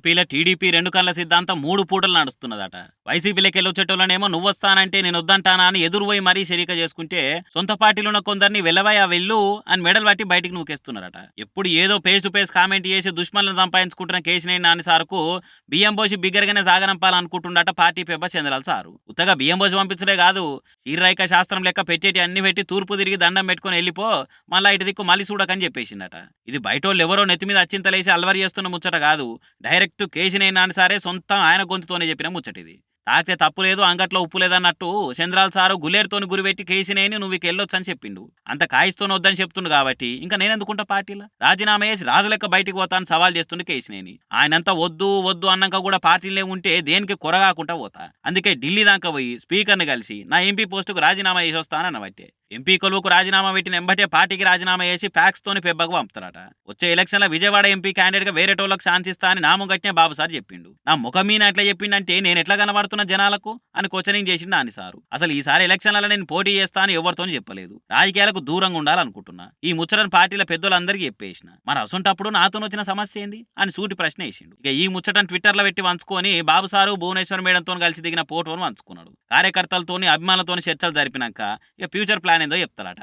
ఏపీలో టీడీపీ రెండు కళ్ళ సిద్ధాంతం 3 పూటలు నడుస్తున్నదట. వైసీపీలోకెళ్ళొచ్చేటోళ్ళనేమో నువ్వొస్తానంటే నేనొద్దంటానా అని ఎదురుపోయి మరీ షరీక చేసుకుంటే, సొంత పార్టీలున్న కొందరిని వెల్లవయ్యా వెళ్ళు అని మెడలు పట్టి బయటికి నూకేస్తున్నారట. ఎప్పుడు ఏదో ఫేస్ టు ఫేస్ కామెంట్ చేసి దుష్మన్లను సంపాదించుకుంటున్న కేశినేని నాని సారుకు బియ్యం పోసి బిగ్గరగానే సాగనంపాలనుకుంటుండట పార్టీ పెబ్బ చంద్రాల సారు. ఉత్తగా బియ్యం పోసి పంపించడే కాదు, శీర్రాయిక శాస్త్రం లెక్క పెట్టేటి అన్ని పెట్టి తూర్పు తిరిగి దండం పెట్టుకుని వెళ్ళిపో, మళ్ళా ఇటు దిక్కు మళ్ళీ చూడకని చెప్పేసిందట. ఇది బయటోళ్ళు ఎవరో నెత్తి మీద అచ్చింతలేసి అల్వరి చేస్తున్న ముచ్చట కాదు, డైరెక్ట్ కేశినేని నాని సారే సొంతం ఆయన గొంతుతోనే చెప్పిన ముచ్చటిది. తాకితే తప్పు లేదు, అంగట్లో ఉప్పు లేదన్నట్టు చంద్రాల సారు గులేరుతోని గురిపెట్టి కేసినేని నువ్వు ఇక వెళ్ళొచ్చని చెప్పిండు. అంత కాయిస్తోని వద్దని చెప్తుండు కాబట్టి ఇంకా నేనెందుకుంటా పార్టీలో రాజీనామా చేసి రాజు లెక్క బయటికి పోతాను సవాల్ చేస్తుండు కేసినేని. ఆయనంతా వద్దు వద్దు అన్నాక కూడా పార్టీలే ఉంటే దేనికి కొరగాకుండా పోతా, అందుకే ఢిల్లీ దాకా పోయి స్పీకర్ని కలిసి నా ఎంపీ పోస్టుకు రాజీనామా చేసి వస్తానన్నబట్టే. ఎంపీ కొలువుకు రాజీనామా పెట్టిన ఎంబటే పార్టీకి రాజీనామా చేసి ఫ్యాక్స్ తోని పెబ్బకు పంపుతారట. వచ్చే ఎలక్షన్ల విజయవాడ ఎంపీ క్యాండిడేట్ గా వేరేటోళ్ళకి ఛాన్సిస్తా అని నామం గట్టినే బాబు సార్ చెప్పిండు. నా ముఖం మీద ఎట్లా చెప్పిండంటే నేను ఎట్లా కనబడుతున్న జనాలకు అని క్వశ్చనింగ్ చేసిండు నాని సారు. అసలు ఈసారి ఎలక్షన్లలో నేను పోటీ చేస్తా అని ఎవరితోని చెప్పలేదు, రాజకీయాలకు దూరంగా ఉండాలనుకుంటున్నా. ఈ ముచ్చటను పార్టీల పెద్దలందరికీ చెప్పేసిన. మరి అసొంటప్పుడు నాతో వచ్చిన సమస్య ఏంది అని సూటి ప్రశ్న వేసిండు. ఇక ఈ ముచ్చటను ట్విట్టర్ లో పెట్టి వంచుకొని బాబు సారు భువనేశ్వర్ మేడంతో కలిసి దిగిన ఫోటోను వంచుకున్నాడు. కార్యకర్తలతోని అభిమానులతోని చర్చలు జరిపినాక ఇక ఫ్యూచర్ ప్లాన్ ఏందో చెప్తారట.